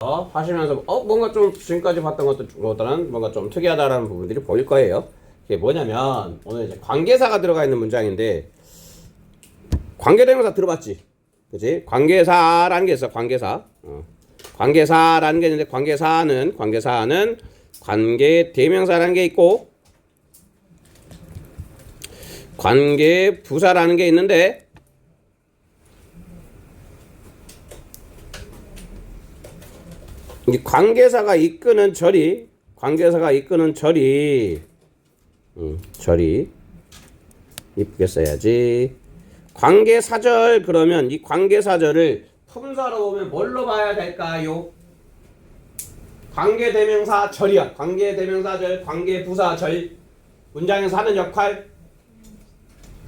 하시면서 뭔가 좀 지금까지 봤던 것보다는 뭔가 좀 특이하다라는 부분들이 보일 거예요. 이게 뭐냐면 오늘 이제 관계사가 들어가 있는 문장인데 관계대명사 들어봤지? 그치? 관계사라는 게 있어. 관계사라는 게 있는데 관계사는 관계대명사라는 게 있고 관계부사라는 게 있는데 이 관계사가 이끄는 절이 이쁘게 써야지. 관계사절 그러면 이 관계사절을 품사로 보면 뭘로 봐야 될까요? 관계대명사절이야. 관계대명사절, 관계부사절. 문장에서 하는 역할.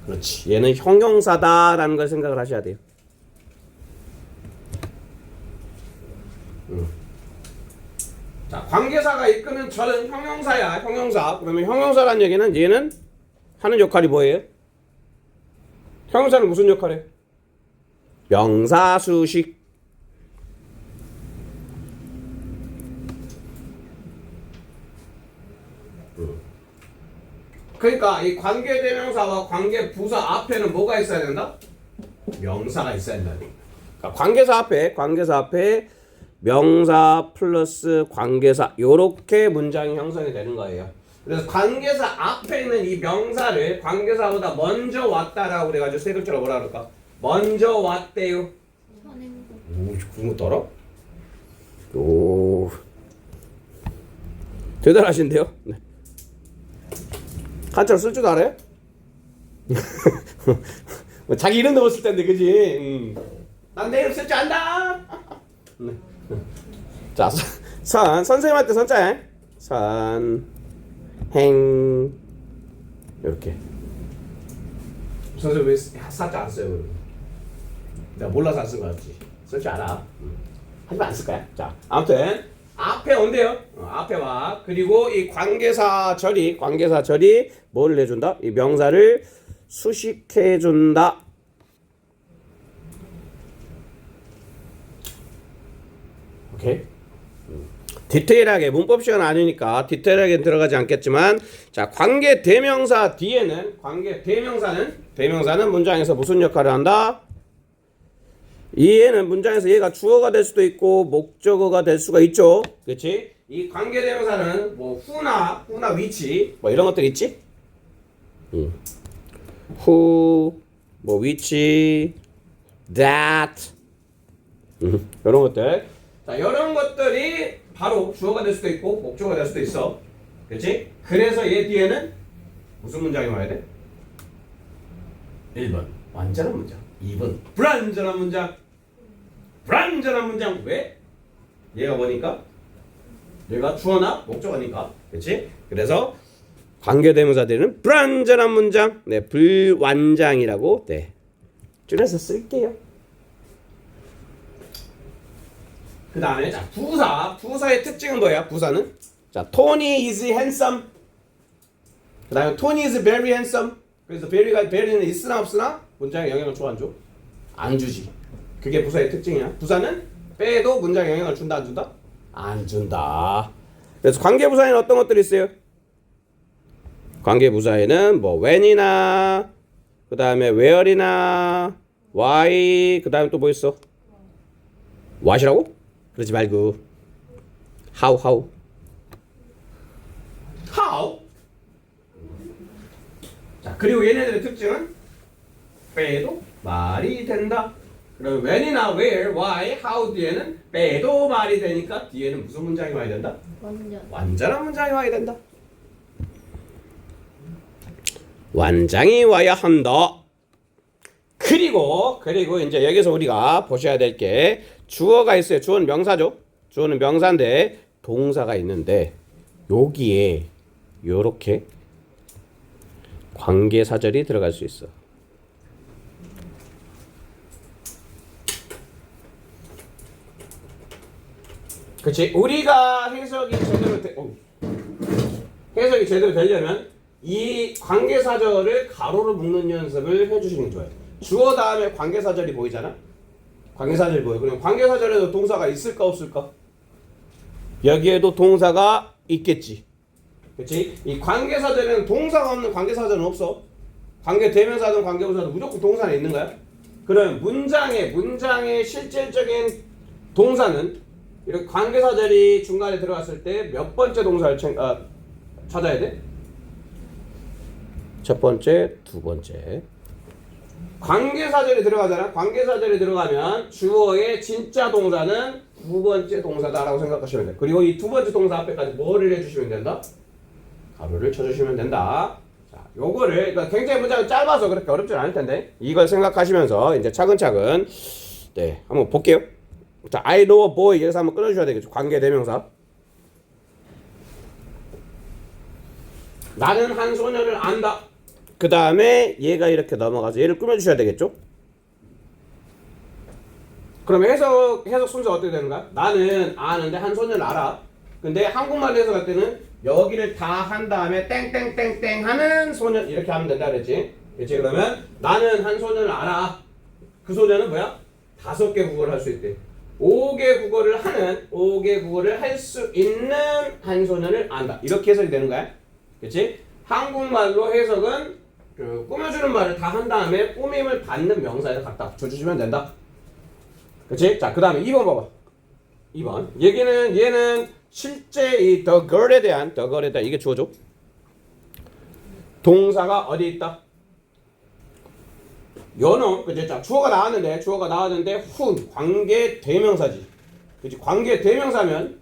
그렇지. 얘는 형용사다라는 걸 생각을 하셔야 돼요. 자, 관계사가 이끄는 절은 형용사야. 형용사. 그러면 형용사란 얘기는 얘는 하는 역할이 뭐예요? 형용사는 무슨 역할이에요? 명사수식. 그러니까 이 관계대명사와 관계부사 앞에는 뭐가 있어야 된다? 명사가 있어야 된다. 그러니까 관계사 앞에 명사 플러스 관계사 요렇게 문장이 형성이 되는 거예요. 그래서 관계사 앞에 있는 이 명사를 관계사보다 먼저 왔다라고 그래가지고 세 글자로 뭐라 그럴까? 먼저 왔대요. 오, 그런 것도 알아? 오, 대단하신데요? 네. 한자로 쓸 줄 알아요? 자기 이름도 못 쓸 텐데, 그지? 난 내 이름 쓸 줄 안다. 네. 자, 선생님한테 선자. 행 이렇게. 선생님 왜 사자 안 써요? 내가 몰라서 안 쓴 거 같지? 쓸 줄 알아. 하지만 안 쓸 거야. 자, 아무튼 앞에 온대요. 앞에 와. 그리고 이 관계사절이 뭘 해준다? 이 명사를 수식해준다. 오케이. 디테일하게 문법 시간 아니니까 디테일하게 들어가지 않겠지만, 자, 관계대명사 뒤에는 대명사는 문장에서 무슨 역할을 한다? 얘는 문장에서 얘가 주어가 될 수도 있고 목적어가 될 수가 있죠. 그렇지? 이 관계대명사는 뭐 who나 which 뭐 이런 것들 있지? who, 뭐 which, that 이런 것들. 자, 이런 것들이 바로 주어가 될 수도 있고 목적어가 될 수도 있어. 그렇지? 그래서 얘 뒤에는 무슨 문장이 와야 돼? 1번 완전한 문장, 2번 불완전한 문장. 불완전한 문장 왜? 얘가 뭐니까? 얘가 주어나 목적어니까. 그렇지? 그래서 관계대명사들은 불완전한 문장, 네, 불완장이라고 네, 줄여서 쓸게요. 그 다음에 자, 부사의 특징은 뭐야? 부사는 자, Tony is handsome. 그 다음에 Tony is very handsome. 그래서 very는 있으나 없으나 문장에 영향을 줘, 안 줘? 안 주지. 그게 부사의 특징이야. 부사는 빼도 문장에 영향을 준다, 안 준다? 안 준다. 그래서 관계부사에는 어떤 것들이 있어요? 관계부사에는 뭐 when이나 그 다음에 where이나 why, 그 다음에 또 뭐 있어? what이라고? 그러지 말고 how. 자, 그리고 얘네들의 특징은 빼도 말이 된다. 그럼 when이나 where, why, how 뒤에는 빼도 말이 되니까 뒤에는 무슨 문장이 와야 된다? 완전한 문장이 와야 된다. 완장이 와야 한다. 그리고 이제 여기서 우리가 보셔야 될 게 주어가 있어요. 주어는 명사죠. 주어는 명사인데 동사가 있는데 여기에 요렇게 관계사절이 들어갈 수 있어. 그치? 우리가 해석이 제대로 되려면 이 관계사절을 가로로 묶는 연습을 해주시는 게 좋아요. 주어 다음에 관계사절이 보이잖아? 관계사절이 보여. 그럼 관계사절에도 동사가 있을까 없을까? 여기에도 동사가 있겠지. 그렇지? 이 관계사절에는 동사가 없는 관계사절은 없어. 관계대명사든 관계부사든 무조건 동사는 있는 거야. 그럼 문장의 실질적인 동사는 이렇게 관계사절이 중간에 들어갔을 때 몇 번째 동사를 찾아야 돼? 첫 번째, 두 번째. 관계사절이 들어가잖아. 관계사절이 들어가면 주어의 진짜 동사는 두 번째 동사다라고 생각하시면 돼. 그리고 이 두 번째 동사 앞에까지 뭐를 해주시면 된다? 가로를 쳐주시면 된다. 자, 요거를 그러니까 굉장히 문장이 짧아서 그렇게 어렵진 않을 텐데 이걸 생각하시면서 이제 차근차근 네 한번 볼게요. 자, I know a boy 여기서 한번 끊어주셔야 되겠죠. 관계대명사. 나는 한 소년을 안다. 그 다음에 얘가 이렇게 넘어가서 얘를 꾸며주셔야 되겠죠. 그러면 해석 순서가 어떻게 되는 거야? 나는 아는데 한 소년을 알아. 근데 한국말로 해석할 때는 여기를 다 한 다음에 땡땡땡땡 하는 소년 이렇게 하면 된다 그랬지. 그렇지? 그러면 나는 한 소년을 알아. 그 소년은 뭐야? 5개 국어를 할 수 있대. 5개 국어를 할 수 있는 한 소년을 안다. 이렇게 해석이 되는 거야. 그렇지? 한국말로 해석은 그 꾸며주는 말을 다 한 다음에 꾸밈을 받는 명사에 갖다 붙여주시면 된다. 그렇지? 자, 그 다음에 2번 봐봐. 2번. 얘는 실제 이 the girl에 대한 이게 주어죠. 동사가 어디 있다? 연어, 그치? 자, 주어가 나왔는데 훈, 관계 대명사지. 그치? 관계 대명사면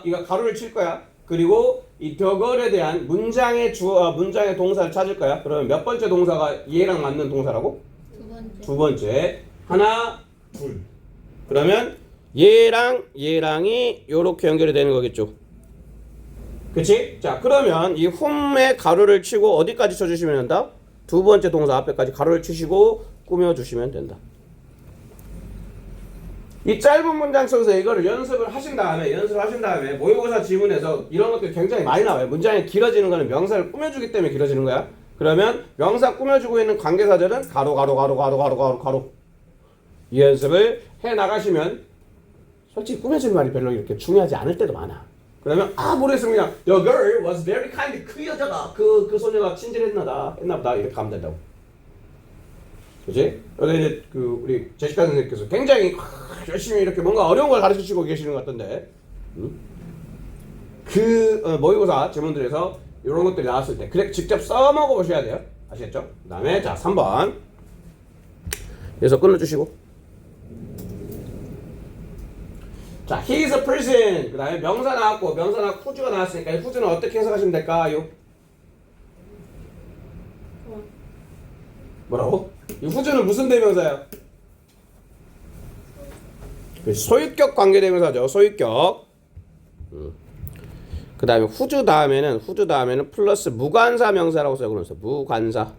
이거 가로를 칠 거야. 그리고 이 the girl에 대한 문장의 동사를 찾을 거야. 그러면 몇 번째 동사가 얘랑 맞는 동사라고? 두 번째. 하나, 둘. 그러면 얘랑이 요렇게 연결이 되는 거겠죠. 그치? 자, 그러면 이 whom에 가로를 치고 어디까지 쳐주시면 된다? 두 번째 동사 앞에까지 가로를 치시고 꾸며주시면 된다. 이 짧은 문장 속에서 이거를 연습을 하신 다음에 모의고사 지문에서 이런 것들이 굉장히 많이 나와요. 문장이 길어지는 거는 명사를 꾸며주기 때문에 길어지는 거야. 그러면 명사 꾸며주고 있는 관계사절은 가로 이 연습을 해 나가시면 솔직히 꾸며주는 말이 별로 이렇게 중요하지 않을 때도 많아. 그러면 모르겠으면 그냥 The girl was very kind. 그 여자가 그 소녀가 친절했나 보다 이렇게 가면 된다고. 그치? 여기 이제 그 우리 제시카 선생님께서 굉장히 열심히 이렇게 뭔가 어려운 걸 가르치시고 계시는 것 같던데 모의고사 지문들에서 이런 것들이 나왔을 때 그래 직접 써먹어 보셔야 돼요. 아시겠죠? 그 다음에 자 3번 여기서 끊어주시고 자 he is a person 그 다음에 명사 나왔고 명사나 후주가 나왔으니까 이 후주는 어떻게 해석하시면 될까요? 뭐라고? 이 후주는 무슨 대명사야? 소유격 관계대명사죠. 소유격. 그 다음에 후주 다음에는 플러스 무관사 명사라고 써요. 무관사.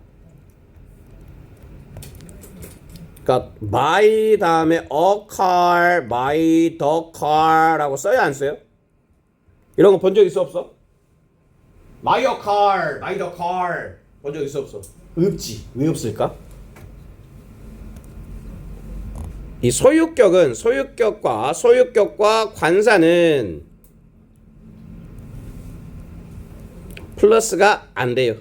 그러니까 my 다음에 a car, my the car라고 써요 안 써요? 이런 거 본 적 있어 없어? my a car, my the car 본 적 있어 없어? 없지. 왜 없을까? 이 소유격과 관사는 플러스가 안 돼요.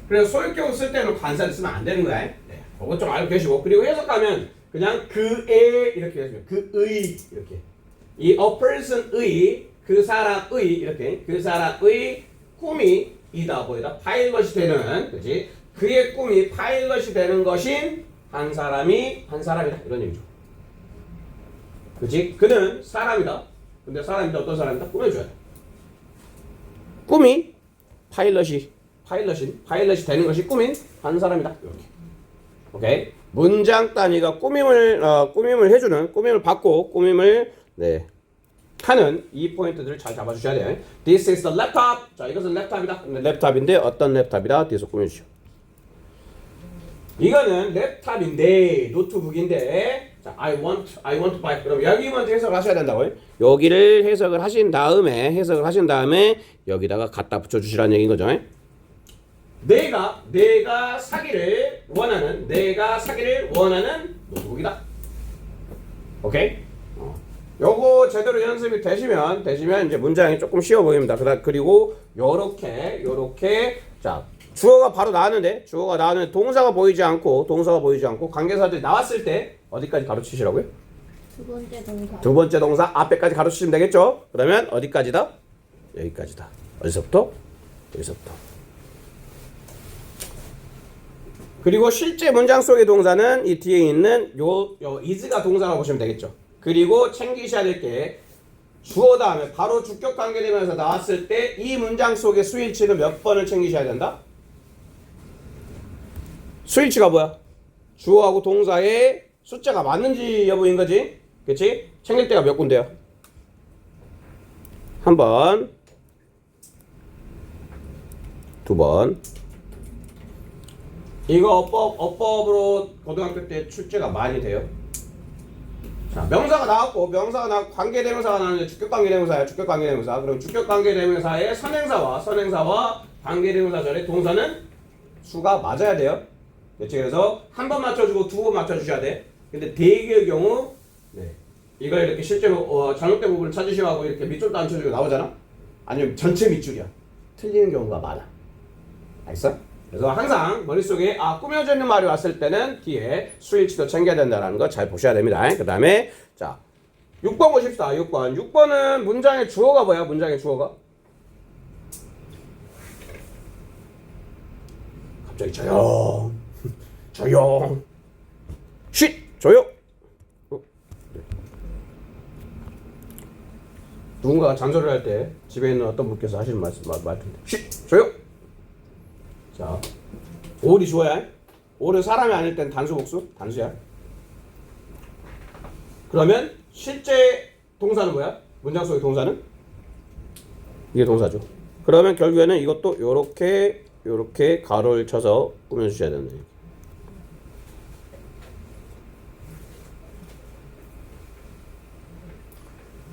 그래서 소유격을 쓸 때는 관사를 쓰면 안 되는 거야. 네, 그거 좀 알고 계시고 그리고 해석하면 그냥 그의 이렇게 해주면 그의 이렇게 이 a person의 그 사람의 이렇게 그 사람의 꿈이 이다 보이다 파일럿이 되는 그렇지 그의 꿈이 파일럿이 되는 것인 한 사람이다 이런 얘기죠. 그렇지 그는 사람이다. 근데 사람인데 어떤 사람이다 꾸며줘야 돼. 꿈이 파일럿이 되는 것이 꿈인 한 사람이다. 이렇게. 오케이. 문장 단위가 꾸밈을 해주는 꾸밈을 받고 꾸밈을 하는 이 포인트들을 잘 잡아주셔야 돼요. This is the laptop. 자, 이것은 랩탑이다. 랩탑인데 어떤 랩탑이다? 뒤에서 꾸며주시오. 이거는 랩탑인데 노트북인데 자, I want to buy. 그럼 여기 먼저 해석을 하셔야 된다고요. 여기를 해석을 하신 다음에 여기다가 갖다 붙여주시라는 얘기인 거죠. 내가 사기를 원하는 노트북이다. 오케이? 요거 제대로 연습이 되시면 이제 문장이 조금 쉬워 보입니다. 그리고 요렇게 자 주어가 바로 나왔는데 동사가 보이지 않고 관계사들이 나왔을 때 어디까지 가로치시라고요? 두 번째 동사 앞에까지 가로치시면 되겠죠? 그러면 어디까지다? 여기까지다. 어디서부터? 여기서부터. 그리고 실제 문장 속의 동사는 이 뒤에 있는 요 is가 동사라고 보시면 되겠죠. 그리고 챙기셔야 될 게 주어 다음에 바로 주격 관계되면서 나왔을 때 이 문장 속의 수일치는 몇 번을 챙기셔야 된다? 수일치가 뭐야? 주어하고 동사의 숫자가 맞는지 여부인 거지? 그치? 챙길 때가 몇 군데야? 한 번, 두 번. 이거 어법으로 고등학교 때 출제가 많이 돼요. 자, 명사가 나왔고 관계대명사가 나왔는데 주격관계대명사야. 그럼 주격관계대명사의 선행사와 관계대명사 절의 동사는 수가 맞아야 돼요. 그렇지? 그래서 한 번 맞춰주고 두 번 맞춰주셔야 돼. 근데 대개의 경우 이걸 이렇게 실제로 잘못된 부분을 찾으시고 이렇게 밑줄도 안 쳐주고 나오잖아. 아니면 전체 밑줄이야. 틀리는 경우가 많아. 알겠어? 그래서 항상 머릿속에 꾸며져 있는 말이 왔을 때는 뒤에 수일치도 챙겨야 된다는 거 잘 보셔야 됩니다. 그 다음에 자 6번 보십시다. 6번은 문장의 주어가 뭐야? 문장의 주어가 갑자기 조용 조용 누군가가 잔소리를 할 때 집에 있는 어떤 분께서 하시는 말씀인데 조용. 자, 올이 주어야. 올은 사람이 아닐 땐 단수 복수? 단수야. 그러면 실제 동사는 뭐야? 문장 속의 동사는? 이게 동사죠. 그러면 결국에는 이것도 요렇게 가로를 쳐서 꾸며주셔야 된다.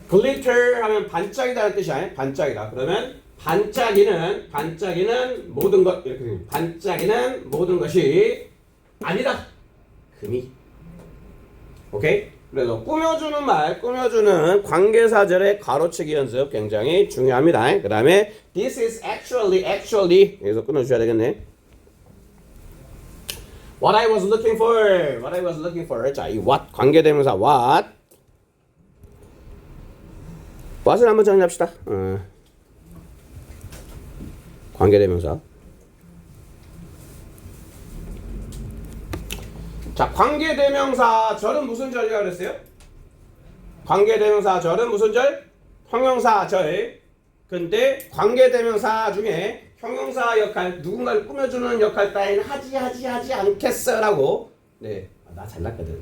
glitter 하면 반짝이다는 뜻이야. 반짝이다. 그러면 반짝이는 모든 것 이렇게 됩니다. 반짝이는 모든 것이 아니다. 금이. 오케이? 그래서 꾸며주는 관계사절의 가로치기 연습 굉장히 중요합니다. 그 다음에 this is actually 여기서 끊어주셔야 되겠네. What I was looking for. 자, 이 what 관계대명사 what을 한번 정리합시다. 관계대명사. 자, 관계대명사 절은 무슨 절이라고 그랬어요? 관계대명사 절은 무슨 절? 형용사절. 근데 관계대명사 중에 형용사 역할, 누군가를 꾸며주는 역할 따윈 하지 않겠어라고. 네, 나 잘났거든.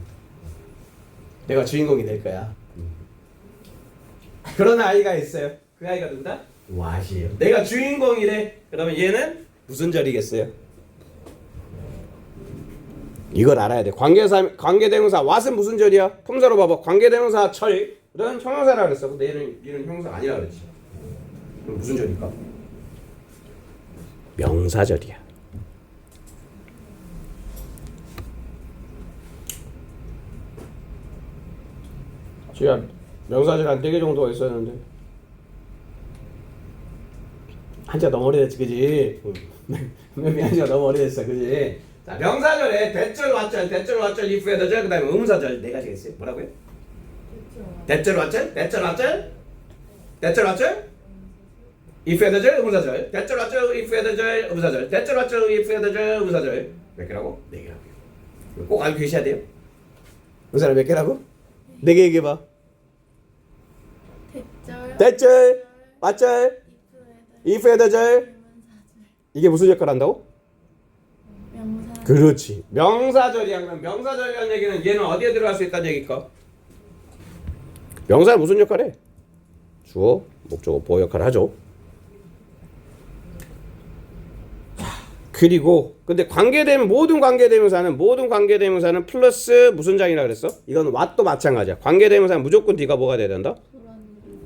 내가 주인공이 될 거야. 그런 아이가 있어요. 그 아이가 누구다? what이에요. 내가 주인공이래. 그러면 얘는 무슨 절이겠어요? 이걸 알아야 돼. 관계대명사 what은 무슨 절이야? 품사로 봐봐. 관계대명사 철은 형용사라고 그랬어. 근데 얘는 형용사가 아니라 그랬지. 그럼 무슨 절일까? 명사절이야. 지금 명사절 한 4개 정도가 있었는데 한자 너무 오래됐지, 그지? 한자 너무 오래됐어, 그지? 자, 명사절에 대절, 왓절, if, 헤더절, 그 다음에 음사절 4가지가 있어요. 뭐라고요? 대절, 왓절, if, 헤더절, 음사절, 대절, 왓절, if, 헤더절, 음사절, 대절, 왓절, if, 헤더절, 음사절. 몇 개라고? 4개라고요. 꼭 알고 계셔야 돼요. 음사절 몇 개라고? 4개 얘기해봐. 대절, 왓절, if, 헤더절. 이게 무슨 역할을 한다고? 명사. 그렇지. 명사절이야. 그럼 명사절이라는 얘기는 얘는 어디에 들어갈 수 있다는 얘기일까? 명사는 무슨 역할을 해? 주어, 목적어, 보어 역할을 하죠. 그리고 근데 모든 관계대명사는 플러스 무슨 장이라 그랬어? 이건 what도 마찬가지야. 관계대명사는 무조건 뒤가 뭐가 돼야 된다?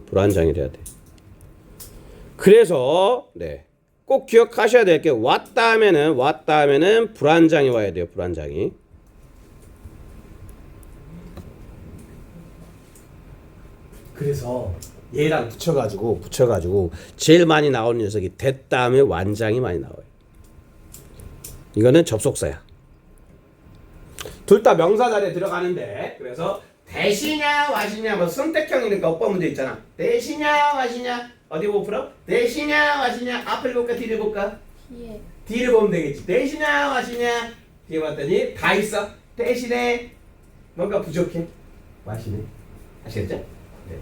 불안장이 돼야 돼. 그래서 꼭 기억하셔야 될 게 왔다 하면은 불안장이 와야 돼요. 불안장이. 그래서 얘랑 붙여가지고 제일 많이 나오는 녀석이 that 다음에 완장이 많이 나와요. 이거는 접속사야. 둘 다 명사 자리에 들어가는데 그래서 대시냐 와시냐 뭐 선택형이니까 오빠 문제 있잖아. 대시냐 와시냐 어디 보고 풀어? 대시냐 와시냐 앞을 볼까 뒤를 볼까? 뒤에. 뒤를 보면 되겠지. 대시냐 와시냐 뒤에 봤더니 다 있어. 대신에 뭔가 부족해. 와시네. 아시겠죠? 네.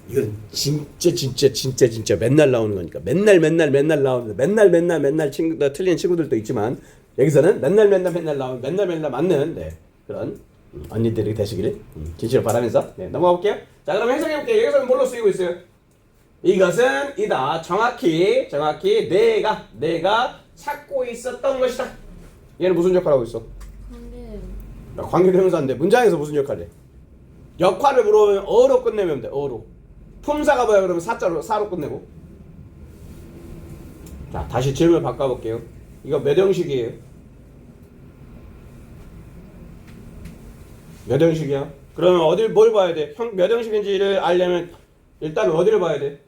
이건 진짜 맨날 나오는 거니까 맨날 나오는 맨날 친구들 틀린 친구들도 있지만 여기서는 맨날 나오는 맨날 맞는 네, 그런 언니들이 되시길 진심으로 바라면서 네, 넘어가 볼게요. 자 그럼 해석해 볼게요. 여기서는 뭘로 쓰이고 있어요? 이것은 이다 정확히 내가 찾고 있었던 것이다. 얘는 무슨 역할을 하고 있어? 관계. 관계대명사인데 문장에서 무슨 역할을 해? 역할을 물어보면 어로 끝내면 돼. 어로. 품사가 뭐야 그러면 사로 끝내고. 자 다시 질문 바꿔볼게요. 이거 몇 형식이에요? 몇 형식이야? 그러면 뭘 봐야 돼? 몇 형식인지를 알려면 일단 어디를 봐야 돼?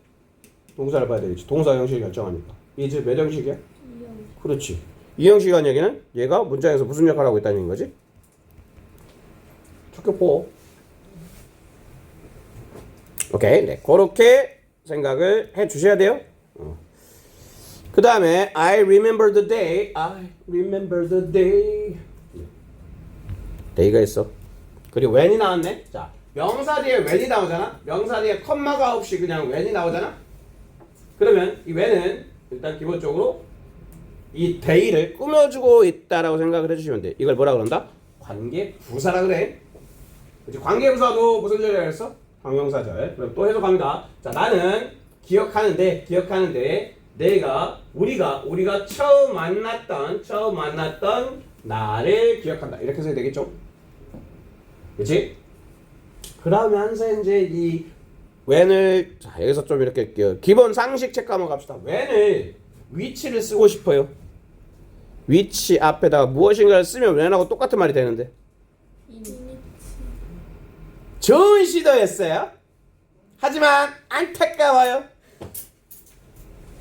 동사를 봐야 되겠지. 동사 형식을 결정하니까. 이제 몇 형식이야? 이형. 그렇지. 이 형식이라는 얘기는 얘가 문장에서 무슨 역할을 하고 있다는 거지? 촉격보. 오케이. 네. 그렇게 생각을 해 주셔야 돼요. 그 다음에 I remember the day. day가 있어. 그리고 when이 나왔네. 자, 명사 뒤에 when이 나오잖아. 명사 뒤에 컴마가 없이 그냥 when이 나오잖아. 그러면 이 when은 일단 기본적으로 이 day를 꾸며주고 있다라고 생각을 해주시면 돼. 이걸 뭐라 그런다? 관계 부사라 그래. 그치? 관계 부사도 무슨 절이라 그랬어? 방명사절. 그럼 또 해석합니다. 자, 나는 기억하는데 우리가 처음 만났던 나를 기억한다. 이렇게 해서 되겠죠? 그렇지? 그러면서 이제 이 when을 자, 여기서 좀 이렇게 기본 상식 체크 한번 갑시다. when을 위치를 쓰고 싶어요. 위치 앞에다가 무엇인가를 쓰면 when하고 똑같은 말이 되는데. 좋은 시도였어요. 하지만 안타까워요.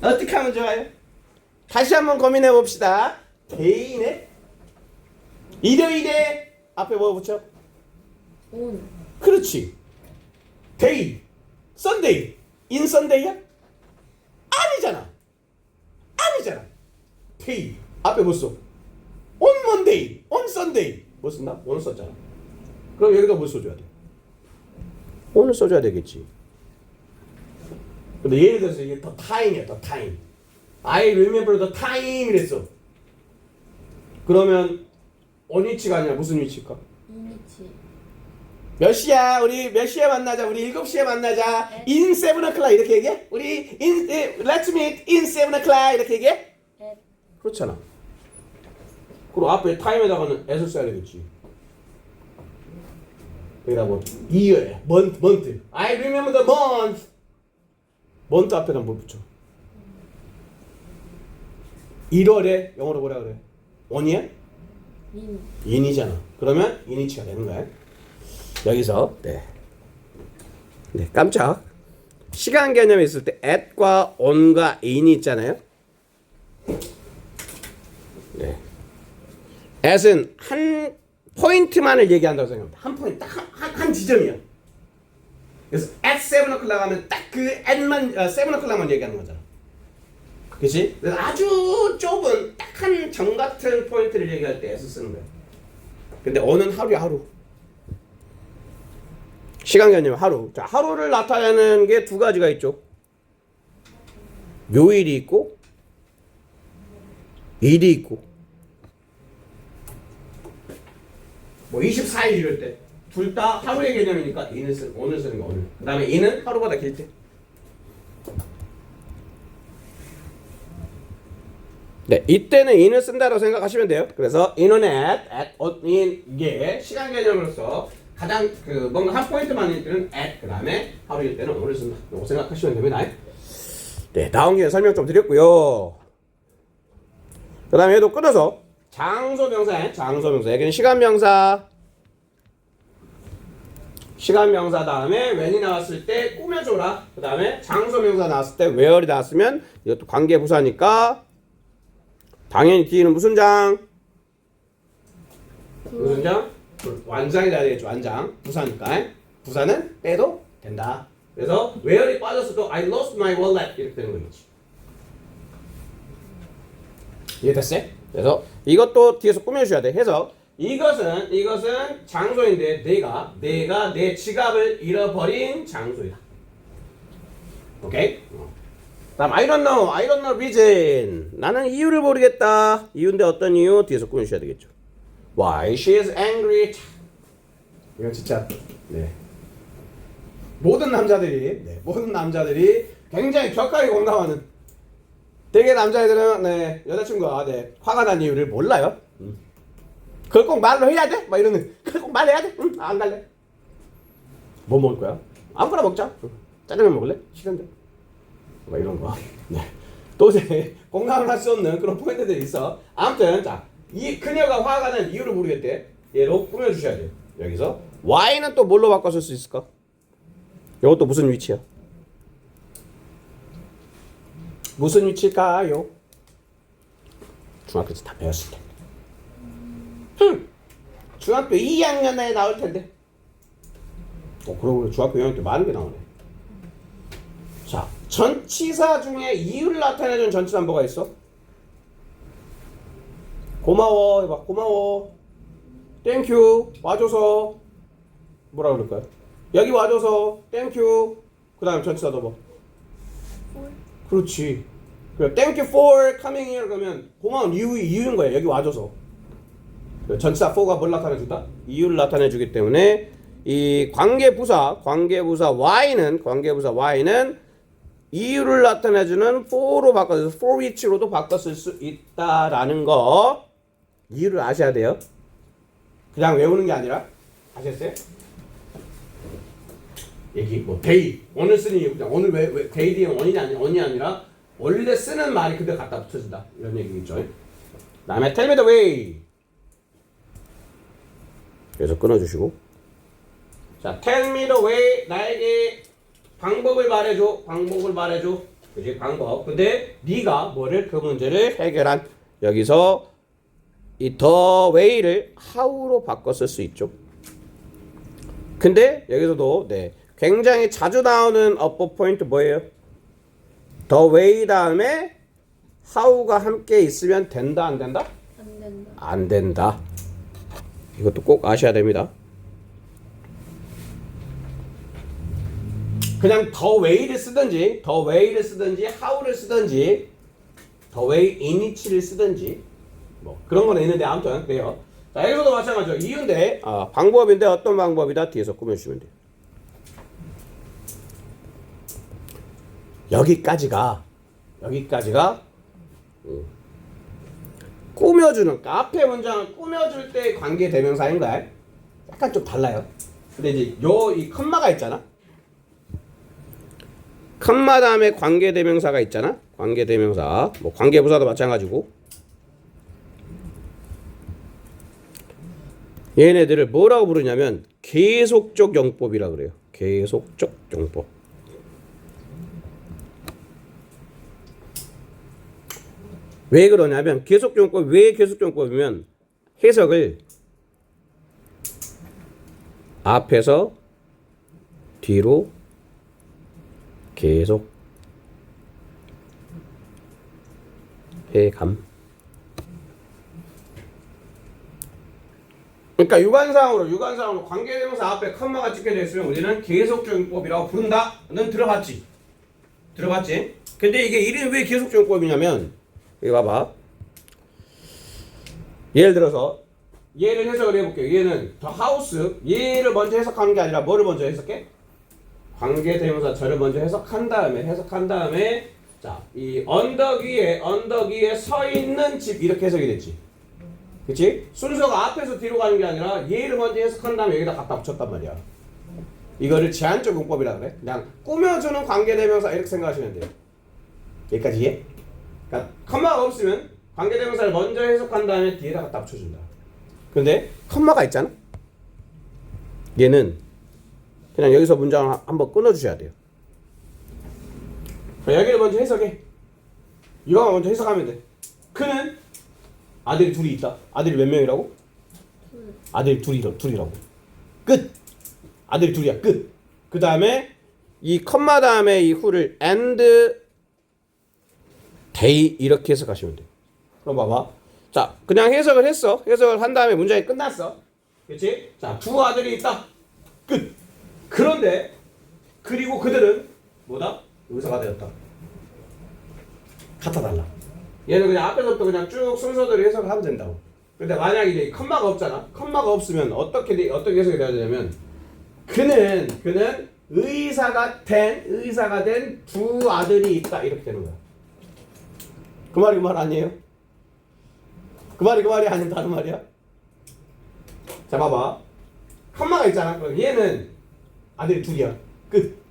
어떻게 하면 좋아요? 다시 한번 고민해 봅시다. 데이네. 일요일에 앞에 뭐 붙여? 온. 그렇지. 데이. 썬데이. 인 썬데이야? 아니잖아. 데이. 앞에 뭐 써? 온 먼데이. 온 썬데이. 뭐 썼나? 오늘 썼잖아. 그럼 여기다 뭐 써줘야 돼? 오늘 써줘야 되겠지. 근데 예를 들어서 이게 더 타임이야. 더 타임. I remember the time 이랬어. 그러면 어느 위치가 아니라 무슨 위치일까? 이니치. 몇 시야? 우리 몇 시에 만나자? 우리 7시에 만나자. In 7 o'clock 이렇게 얘기해? 우리 let's meet in 7 o'clock 이렇게 얘기해? 앱. 그렇잖아. 그리고 앞에 타임에다가는 s를 써야 되겠지. 여기다 뭐 year, month. I remember the month. month 앞에다 뭘 붙여? 1월에 영어로 뭐라 그래? 원이야? 인. 인이잖아. 그러면 인이치가 되는 거야. 여기서 네 깜짝 시간 개념이 있을 때 at과 on과 in이 있잖아요. 네. at은 한 포인트만을 얘기한다고 생각합니다. 한 포인트, 딱 한 지점이야. 그래서 at 7 o'clock 하면 딱 그 at만 7 o'clock만 얘기하는 거잖아. 그렇지? 그래서 아주 좁은 딱 한 점 같은 포인트를 얘기할 때 s 쓰는 거야. 근데 on은 하루야 하루. 시간 개념 하루. 자, 하루를 나타내는 게 두 가지가 있죠. 요일이 있고 일이 있고. 뭐 24일 이럴 때 둘 다 하루의 개념이니까 오늘 쓰는 거 오늘. 그다음에 이는 하루보다 길 때. 네, 이때는 in을 쓴다고 생각하시면 돼요. 그래서 in은 in 이게 시간 개념으로서 가장 뭔가 한 포인트만 일 때는 at 그다음에 하루일 때는 오늘 쓴다. 이거 생각하시면 됩니다. 네, 나온 김에 설명 좀 드렸고요. 그 다음에 얘도 끊어서 장소명사야. 장소명사. 여기는 시간명사. 시간명사 다음에 when이 나왔을 때 꾸며줘라. 그 다음에 장소명사 나왔을 때 where이 나왔으면 이것도 관계부사니까 당연히 뒤에는 무슨 장? 무슨 장? 완장이 돼야 되겠죠. 완장. 부사니까. 부사는 빼도 된다. 그래서 where이 빠졌어도 I lost my wallet 이렇게 되는 거겠지. 이해됐어요? 그래서 이것도 뒤에서 꾸며주셔야 돼. 해서 이것은 장소인데 내가 내 지갑을 잃어버린 장소이다. 오케이? 다음 I don't know reason. 나는 이유를 모르겠다. 이유인데 어떤 이유? 뒤에서 꾸며주셔야 되겠죠. Why she is angry. 이건 진짜 모든 남자들이 굉장히 격하게 공감하는. 되게 남자애들은 여자친구가 화가 난 이유를 몰라요. 그걸 꼭 말로 해야 돼? 막 이러는. 그걸 꼭 말해야 돼? 응, 안 갈래. 뭐 먹을 거야? 아무거나 먹자. 짜장면 먹을래? 싫은데. 막 이런 거. 도저히 공감을 할 수 없는 그런 포인트들이 있어. 아무튼 자, 이 그녀가 화가 난 이유를 모르겠대. 얘로 꾸며주셔야 돼요. 여기서 Y는 또 뭘로 바꿔 쓸 수 있을까? 이것도 무슨 위치야? 무슨 위치일까요? 중학교 때 다 배웠을 텐데. 중학교 2학년에 나올 텐데. 그러고 보니 중학교 2학년 때 많은 게 나오네. 자, 전치사 중에 이유를 나타내준 전치사 뭐가 있어? 고마워 해봐. 고마워. 땡큐. 와줘서. 뭐라 그럴까요? 여기 와줘서. 땡큐. 그 다음 전치사 넣어봐. 그렇지. 그래, thank you for coming here 그러면 고마운 이유인 거야. 여기 와줘서. 전치사 for가 뭘 나타내준다? 이유를 나타내주기 때문에 이 관계부사 Y는 이유를 나타내주는 for로 바꿔서 for which로도 바꿔 쓸 수 있다라는 거 이유를 아셔야 돼요. 그냥 외우는 게 아니라 아셨어요? 얘기 뭐 day 오늘 쓰는 이유 그냥 오늘 왜 day 뒤에 on이 아니라 원래 쓰는 말이 그대로 갖다 붙여준다 이런 얘기겠죠. 다음에 tell me the way. 그래서 끊어주시고 자 tell me the way 나에게 방법을 말해줘. 그지 방법. 근데 네가 뭐를 그 문제를 해결한 여기서 이 the way를 how로 바꿔 쓸 수 있죠. 근데 여기서도 굉장히 자주 나오는 어법 포인트 뭐예요? the way 다음에 how가 함께 있으면 된다 안 된다? 안 된다. 안 된다. 이것도 꼭 아셔야 됩니다. 그냥 the way를 쓰든지 how를 쓰든지 the way in which를 쓰든지 뭐 그런 거는 있는데 아무튼 그래요. 자 여기서도 마찬가지죠. 이유인데 방법인데 어떤 방법이다 뒤에서 꾸며주시면 돼요. 여기까지가 꾸며주는 그러니까 앞에 문장을 꾸며줄 때 관계 대명사인가요? 약간 좀 달라요. 근데 이제 이 컴마가 있잖아. 컴마 다음에 관계 대명사가 있잖아. 관계 대명사 뭐 관계부사도 마찬가지고 얘네들을 뭐라고 부르냐면 계속적 용법이라 그래요. 계속적 용법. 왜 그러냐면 계속용법 왜 계속용법이면 해석을 앞에서 뒤로 계속 해감. 그러니까 유관상으로 관계대명사 앞에 컴마가 찍혀져 있으면 우리는 계속적용법이라고 부른다는 들어봤지? 근데 이게 이름이 왜 계속적용법이냐면 여기 봐봐. 예를 들어서 얘를 해석을 해볼게요. 얘는 the house 얘를 먼저 해석하는 게 아니라 뭐를 먼저 해석해? 관계대명사 저를 먼저 해석한 다음에 자, 이 언덕 위에 서 있는 집 이렇게 해석이 됐지. 그치? 순서가 앞에서 뒤로 가는 게 아니라 얘를 먼저 해석한 다음에 여기다 갖다 붙였단 말이야. 이거를 제한적 용법이라 그래. 그냥 꾸며주는 관계대명사 이렇게 생각하시면 돼요. 여기까지 이해? 그러니까 컴마가 없으면 관계대명사를 먼저 해석한 다음에 뒤에다 갖다 붙여준다. 근데 컴마가 있잖아. 얘는 그냥 여기서 문장을 한번 끊어주셔야 돼요. 여기를 먼저 해석해. 이거 먼저 해석하면 돼. 그는 아들이 둘이 있다. 아들이 몇 명이라고? 아들이 둘이라고. 끝. 아들이 둘이야. 끝. 그 다음에 이 컴마 다음에 이 who를 and they 이렇게 해석하시면 돼. 그럼 봐봐. 자, 그냥 해석을 했어. 해석을 한 다음에 문장이 끝났어. 그렇지? 자, 두 아들이 있다. 끝. 그런데 그리고 그들은 뭐다? 의사가 되었다. 갖다 달라. 얘는 그냥 앞에서부터 그냥 쭉 순서대로 해석을 하면 된다고. 근데 만약에 이제 컴마가 없잖아. 컴마가 없으면 어떻게 해석이 돼야 되냐면 그는 의사가 된 두 아들이 있다 이렇게 되는 거야. 그 말이 그 말 아니에요? 그 말이 아니면 다른 말이야? 자 봐봐. 컴마가 있잖아. 그럼 얘는 아들이 둘이야. 끝.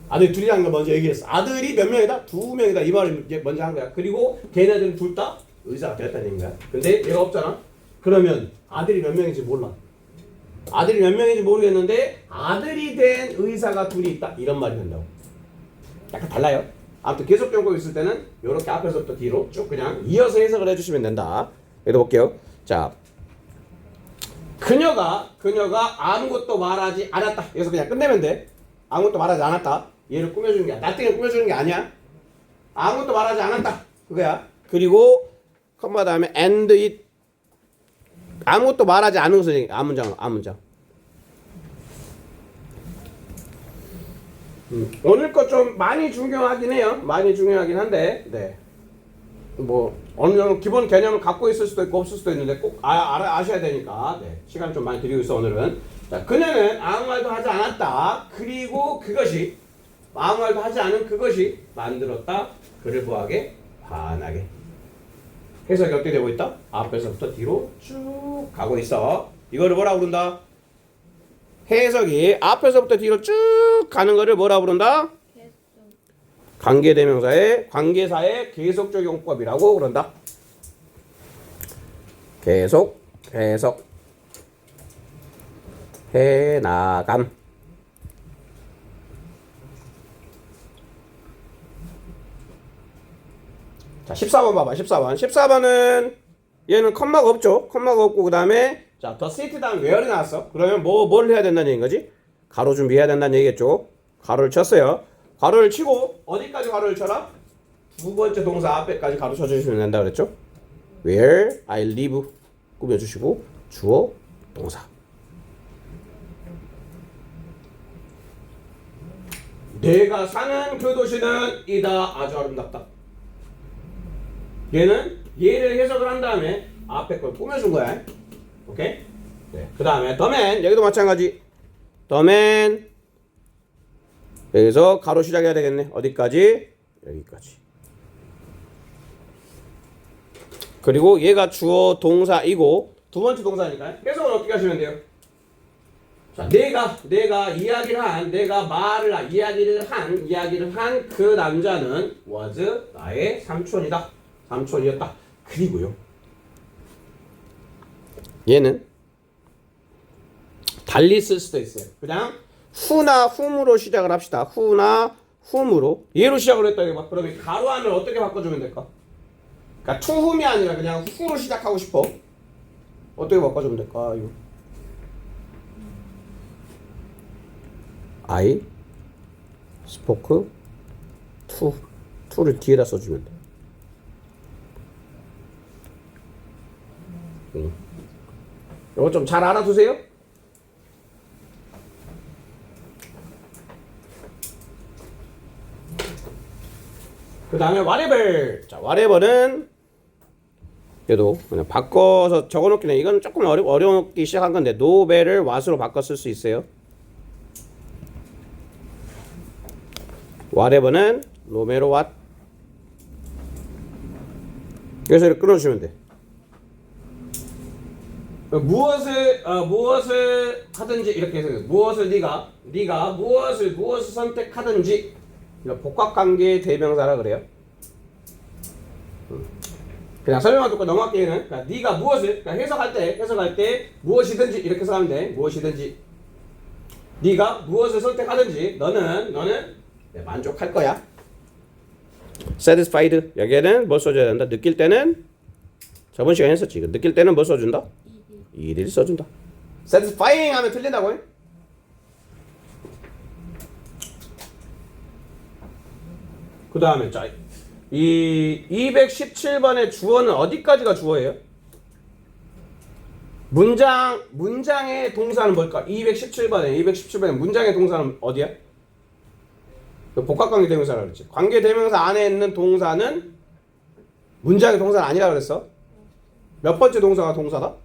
아들이 둘이라는 걸 먼저 얘기했어. 아들이 몇 명이다? 두 명이다. 이 말을 먼저 한 거야. 그리고 걔네들은 둘 다 의사가 되었다는 얘기야. 근데 얘가 없잖아. 그러면 아들이 몇 명인지 몰라. 아들이 몇 명인지 모르겠는데 아들이 된 의사가 둘이 있다. 이런 말이 된다고. 약간 달라요. 아무튼 계속 적고 있을 때는 이렇게 앞에서부터 뒤로 쭉 그냥 이어서 해석을 해주시면 된다. 여기도 볼게요. 자, 그녀가 아무것도 말하지 않았다. 여기서 그냥 끝내면 돼. 아무것도 말하지 않았다. 얘를 꾸며주는 게 나중에 꾸며주는 게 아니야. 아무것도 말하지 않았다. 그거야. 그리고 컴마 다음에 and it 아무것도 말하지 않은 것을 앞문장. 오늘 거 좀 많이 중요하긴 해요. 많이 중요하긴 한데, 네. 뭐 어느 정도 기본 개념을 갖고 있을 수도 있고 없을 수도 있는데 꼭 아셔야 되니까, 네. 시간을 좀 많이 드리고 있어 오늘은. 자, 그녀는 아무 말도 하지 않았다. 그리고 그것이 아무 말도 하지 않은 그것이 만들었다. 그를 뭐하게? 반하게. 해석이 어떻게 되고 있다? 앞에서부터 뒤로 쭉 가고 있어. 이거를 뭐라고 부른다? 해석이 앞에서부터 뒤로 쭉 가는 거를 뭐라고 부른다? 관계사의 계속적용법이라고 그런다. 계속 해나감. 자, 14번 봐봐. 14번은 얘는 컴마가 없죠. 컴마가 없고 그 다음에 자, 더 시트 다음 where이 나왔어. 그러면 뭘 해야 된다는 얘기인 거지? 가로 준비해야 된다는 얘기겠죠. 가로를 쳤어요. 가로를 치고 어디까지 가로를 쳐라? 두 번째 동사 앞에까지 가로 쳐주시면 된다 그랬죠. Where I live 꾸며주시고 주어 동사. 내가 사는 그 도시는 이다 아주 아름답다. 얘를 해석을 한 다음에 앞에 걸 꾸며준 거야. 오케이? 네. 그 다음에 the man 여기도 마찬가지. the man 여기서 가로 시작해야 되겠네. 어디까지? 여기까지. 그리고 얘가 주어 동사이고 두 번째 동사니까 해석은 어떻게 하시면 돼요? 자, 내가 이야기를 한 그 남자는 was 나의 삼촌이었다. 그리고요. 얘는 달리 쓸 수도 있어요. 그냥 who나 whom으로 시작을 합시다. who나 whom으로 얘로 시작을 했다 이거 봐. 그러면 가로 안을 어떻게 바꿔주면 될까? 그러니까 to whom이 아니라 그냥 who로 시작하고 싶어. 어떻게 바꿔주면 될까? 이거. I spoke to를 뒤에다 써주면 돼. 이거 좀 잘 알아두세요. 그 다음에 whatever. 자, whatever는 그래도 그냥 바꿔서 적어놓긴 해. 이건 조금 어려우기 시작한 건데 novel을 what으로 바꿔 쓸 수 있어요. whatever는 no matter what. 여기서 이렇게 끊어주시면 돼. 무엇을 하든지 이렇게 해서 무엇을 네가 무엇을 선택하든지 복합관계의 대명사라 그래요. 그냥 설명만 듣고 넘어갈게요. 그러니까 네가 무엇을, 그러니까 해석할 때 무엇이든지 이렇게 해석하면 돼. 무엇이든지. 네가 무엇을 선택하든지 너는 네, 만족할 거야. satisfied. 여기에는 뭘 써줘야 된다? 느낄 때는 저번 시간에 했었지. 느낄 때는 뭘 써준다? 일을 써준다. satisfying 하면 틀린다고 해. 그 다음에 자, 이 217번의 주어는 어디까지가 주어예요? 문장의 동사는 뭘까? 217번에 문장의 동사는 어디야? 복합관계 대명사라고 그랬지. 관계 대명사 안에 있는 동사는 문장의 동사는 아니라 그랬어. 몇 번째 동사가 동사다?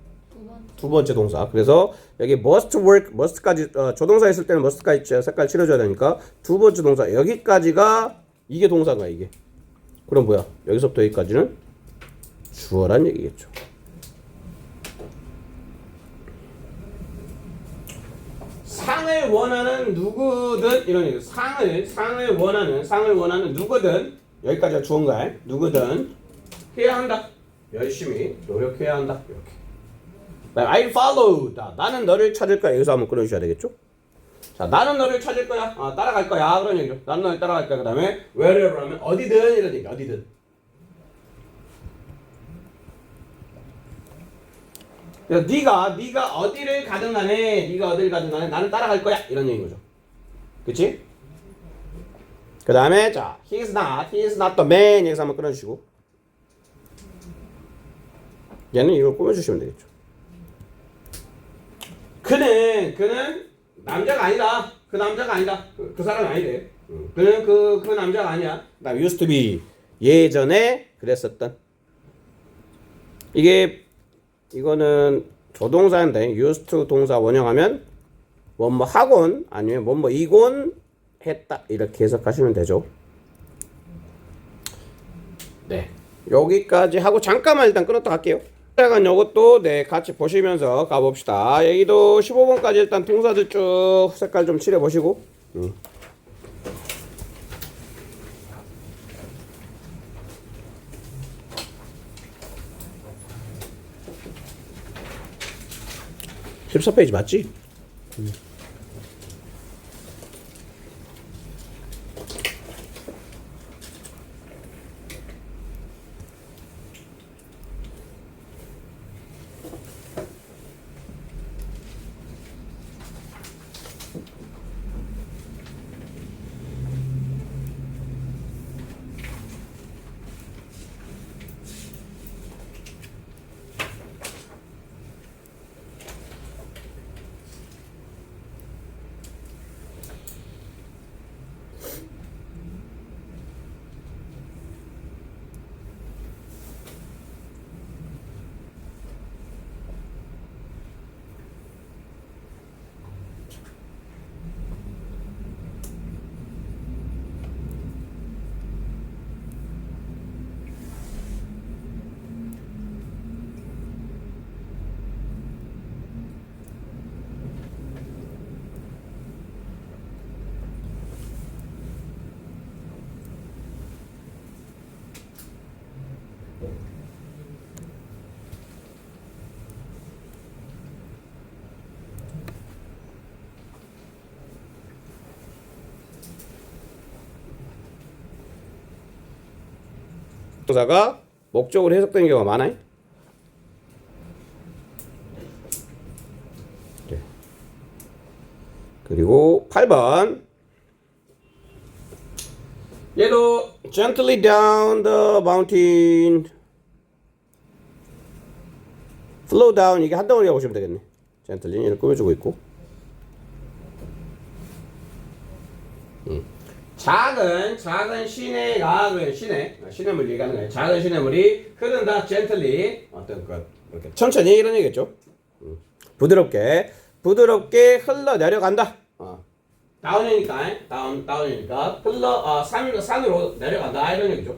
두 번째 동사. 그래서 여기 must work, must까지 조동사 있을 때는 must까지 색깔 칠해줘야 되니까 두 번째 동사 여기까지가 이게 동사인 거야 이게. 그럼 뭐야? 여기서부터 여기까지는 주어란 얘기겠죠. 상을 원하는 누구든 이런 얘기. 상을 원하는 누구든 여기까지가 주어인 거야. 누구든 해야 한다. 열심히 노력해야 한다. 이렇게. I follow. 나는 너를 찾을 거야. 여기서 한번 끊어주셔야 되겠죠? 자, 나는 너를 찾을 거야. 따라갈 거야. 그런 얘기죠. 나는 너를 따라갈 거야. 그 다음에 wherever 하면 어디든 이런 얘기. 어디든. 그래서 네가 어디를 가든 간에 나는 따라갈 거야. 이런 얘기인 거죠. 그치? 그 다음에 자, he is not the man. 여기서 한번 끊어주시고 얘는 이걸 꾸며주시면 되겠죠. 그는 남자가 아니다. 그 남자가 아니다. 그 사람이 아니래. 그는 그 남자가 아니야. 그다음 used to be 예전에 그랬었던. 이거는 조동사인데 used to 동사 원형하면 뭐뭐 하곤 아니면 뭐뭐 이곤 했다 이렇게 해석하시면 되죠. 네, 여기까지 하고 잠깐만 일단 끊었다 갈게요. 약간 요것도 네 같이 보시면서 가봅시다. 여기도 15번까지 일단 동사들 쭉 색깔 좀 칠해 보시고. 14페이지 맞지? 동사가 목적으로 해석되는 경우가 많아요. 네. 그리고 8번 얘도 gently down the mountain flow down 이게 한 덩어리라고 보시면 되겠네. gently 얘를 꾸며주고 있고 작은 시냇물 얘기하는 거예요. 작은 시냇물이 흐른다. gently 어떤 것 이렇게 천천히 이런 얘기겠죠. 부드럽게 흘러 내려간다. 다운이니까 산으로 내려간다 이런 얘기죠.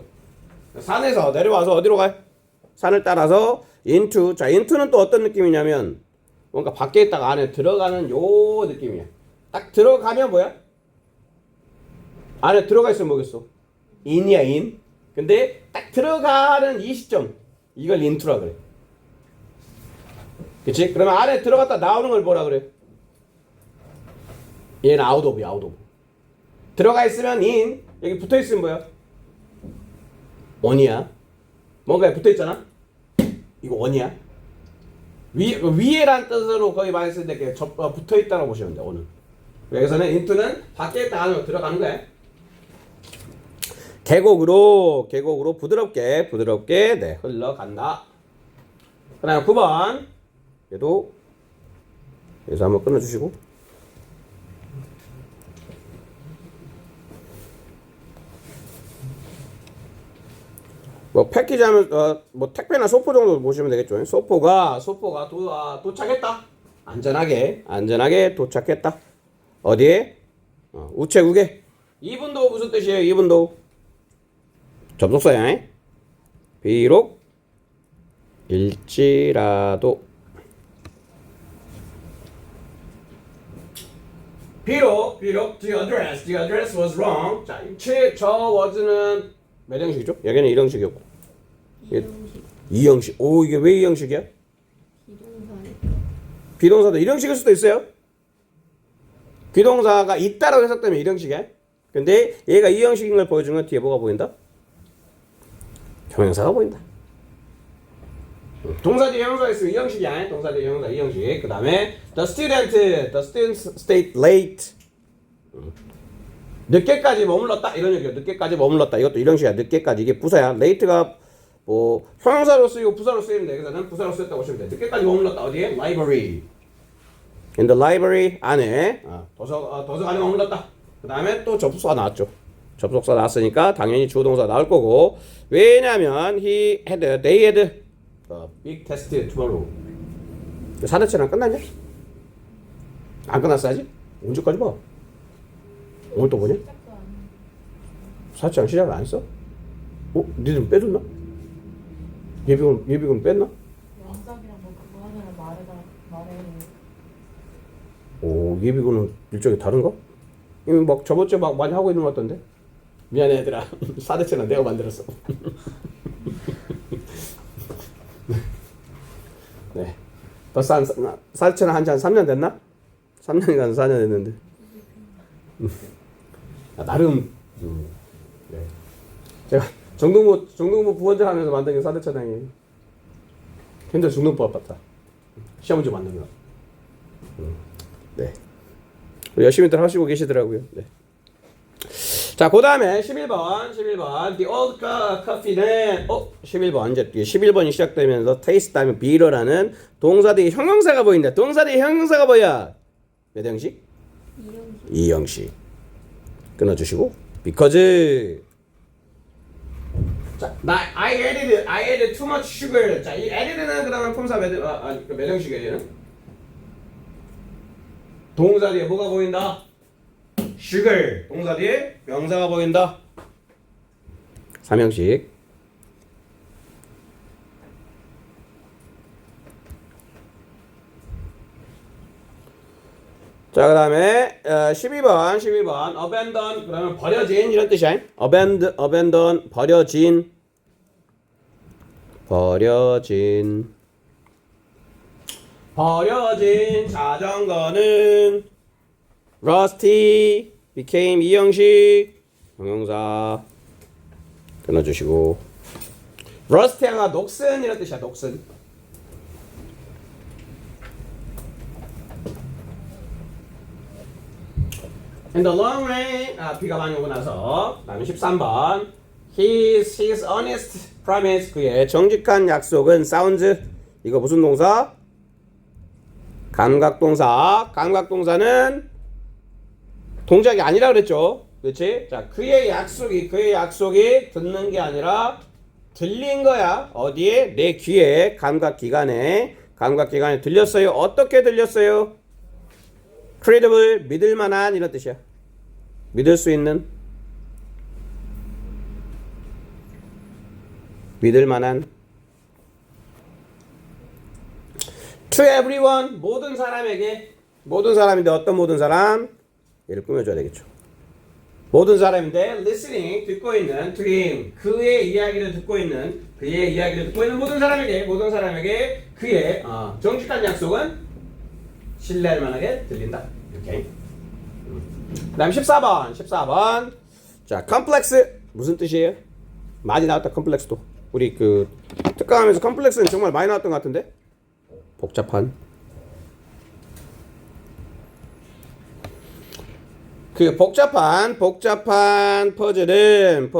산에서 내려와서 어디로 가요? 산을 따라서 into. 자, into는 또 어떤 느낌이냐면 뭔가 밖에 있다가 안에 들어가는 요 느낌이야. 딱 들어가면 뭐야? 안에 들어가 있으면 뭐겠어? in이야, in. 근데 딱 들어가는 이 시점, 이걸 into라 그래. 그치? 그러면 안에 들어갔다 나오는 걸 뭐라 그래? 얘는 out of야, out of. 들어가 있으면 in, 여기 붙어 있으면 뭐야? on이야. 뭔가에 붙어 있잖아? 이거 on이야. 위에란 뜻으로 거의 많이 쓰는데 붙어 있다고 보시면 돼, on은. 여기서는 into는 밖에 있다 안으로 들어가는 거야. 계곡으로 부드럽게 네, 흘러간다. 그 다음에 9번 얘도 여기서 한번 끊어주시고 뭐 패키지 하면 뭐 택배나 소포 정도 보시면 되겠죠. 소포가 도착했다. 안전하게 도착했다. 어디에? 우체국에. 이분도 무슨 뜻이에요? 이분도 접속사야. 비록 일지라도 the address was wrong. 자, 저 was는 몇 형식이죠? 여기는 1형식이었고 이형식 2형식. 오, 이게 왜 2형식이야? 비동사니까. 비동사도 1형식일 수도 있어요. 비동사가 있다라고 해석되면 1형식이야. 근데 얘가 2형식인 걸 보여주면 뒤에 뭐가 보인다? 형용사가 보인다. 동사 뒤에 형용사가 있으면 2형식이야. 동사 뒤에 형용사 2형식. 그 다음에 the student stayed late. 늦게까지 머물렀다. 이런 얘기야. 늦게까지 머물렀다. 이것도 1형식이야. 늦게까지. 이게 부사야. late가 뭐 형용사로 쓰이고 부사로 쓰이는데 여기서는 부사로 쓰였다고 보시면 돼. 늦게까지 머물렀다. 어디에? library. in the library 안에 도서관에 머물렀다. 그 다음에 또 접속사 나왔죠. 접속사 나왔으니까 당연히 주어 동사 나올 거고. 왜냐면 they had a big test tomorrow. 사대체랑 끝났냐? 안 끝났어 아직? 언제까지 봐? 오늘 또 뭐냐? 사대체랑 시작을 안 했어? 니들 빼줬나? 예비군 뺐나? 왕답이랑 뭐 그거 하느라 말해. 오, 예비군은 일정이 다른가? 이미 막 저번주에 막 많이 하고 있는 것 같던데? 미안해 얘들아. 사대체는 내가 만들었어. 네. 벌써 사대체는 한지 한 3년 됐나? 3년이 가서 4년 됐는데. 나름 네. 제가 정동부 부원장 하면서 만든 게 사대천왕이에요. 현재 중등부 아팠다. 시험 문제 만든 거. 네. 열심히들 하시고 계시더라고요. 네. 자, 그 다음에 11번. The old coffee는 11번. 이제 11번이 시작되면서 taste 다음에 bitter라는 동사 뒤에 형용사가 보인다. 동사 뒤에 형용사가 뭐야? 몇 형식? 2형식. 끊어주시고 because 자, I added too much sugar. 자, 이 added는 그러면 품사 몇 형식이에요? 얘는? 동사 뒤에 뭐가 보인다? sugar. 동사 뒤에 명사가 보인다. 3형식. 자, 그 다음에 12번 abandon 그러면 버려진 이런 뜻이야. abandon 버려진 자전거는 rusty became 2형식 형용사 끊어주시고 rusty가 녹슨 이런 뜻이야. 녹슨. In the long rain, 비가 많이 오고 나서. 다음에 13번. His honest promise, 그의 정직한 약속은 sounds. 이거 무슨 동사? 감각동사. 감각동사는 동작이 아니라 그랬죠. 그렇지? 자, 그의 약속이 듣는 게 아니라 들린 거야. 어디에? 내 귀에 감각기관에 들렸어요. 어떻게 들렸어요? credible, 믿을 만한 이런 뜻이야. 믿을 수 있는, 믿을 만한. to everyone, 모든 사람에게. 모든 사람인데 어떤 모든 사람? 얘를 꾸며줘야 되겠죠. 모든 사람인데 listening 듣고 있는 to him 그의 이야기를 듣고 있는 모든 사람에게 그의 정직한 약속은 신뢰할 만하게 들린다. 이렇게. 그다음 14번. 자, 컴플렉스 무슨 뜻이에요? 많이 나왔다 컴플렉스도. 우리 그 특강하면서 컴플렉스는 정말 많이 나왔던 것 같은데. 복잡한. 그 복잡한 퍼즐은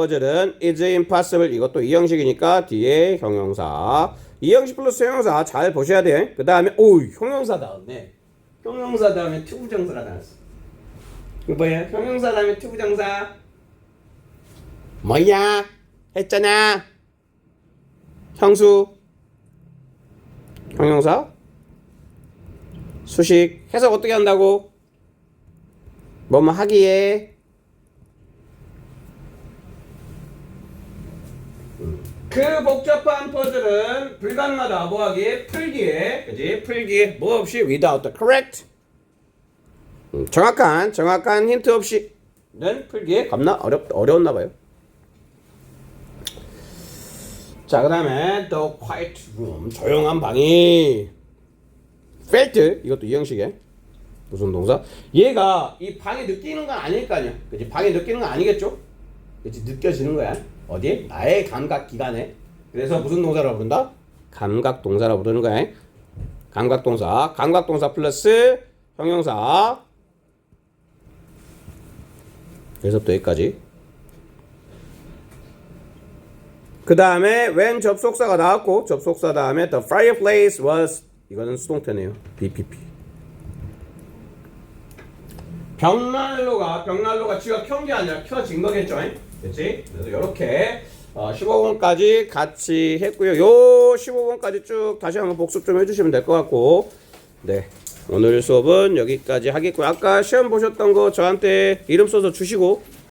is impossible 이것도 이 형식이니까 뒤에 형용사 이 형식 플러스 형용사 잘 보셔야 돼. 그 다음에 형용사 나왔네. 형용사 다음에 투부정사가 나왔어. 이거 뭐야? 형용사 다음에 투부정사 뭐야? 했잖아. 형수 형용사 수식 해석 어떻게 한다고? 뭐뭐 하기에 그 복잡한 퍼즐은 불가능하다. 뭐하기에? 풀기에. 그지? 풀기에 뭐 없이 without the correct 정확한 힌트 없이는 풀기에 겁나 어려웠나 봐요. 자, 그 다음에 the quiet room 조용한 방이 felt 이것도 이 형식에 무슨 동사? 얘가 이 방이 느끼는 건 아닐 거 아니야. 그치? 방이 느끼는 건 아니겠죠? 그치? 느껴지는 거야. 어디? 나의 감각 기관에. 그래서 무슨 동사라고 부른다? 감각 동사라고 부르는 거야. 감각 동사 플러스 형용사. 그래서 또 여기까지. 그 다음에 when 접속사가 나왔고 접속사 다음에 the fireplace was 이거는 수동태네요. BPP. 벽난로가 지가 켠 게 아니라 켜진 거겠죠? 그치? 그래서 이렇게 15번까지 같이 했고요. 요 15번까지 쭉 다시 한번 복습 좀 해주시면 될 것 같고 네 오늘 수업은 여기까지 하겠고요. 아까 시험 보셨던 거 저한테 이름 써서 주시고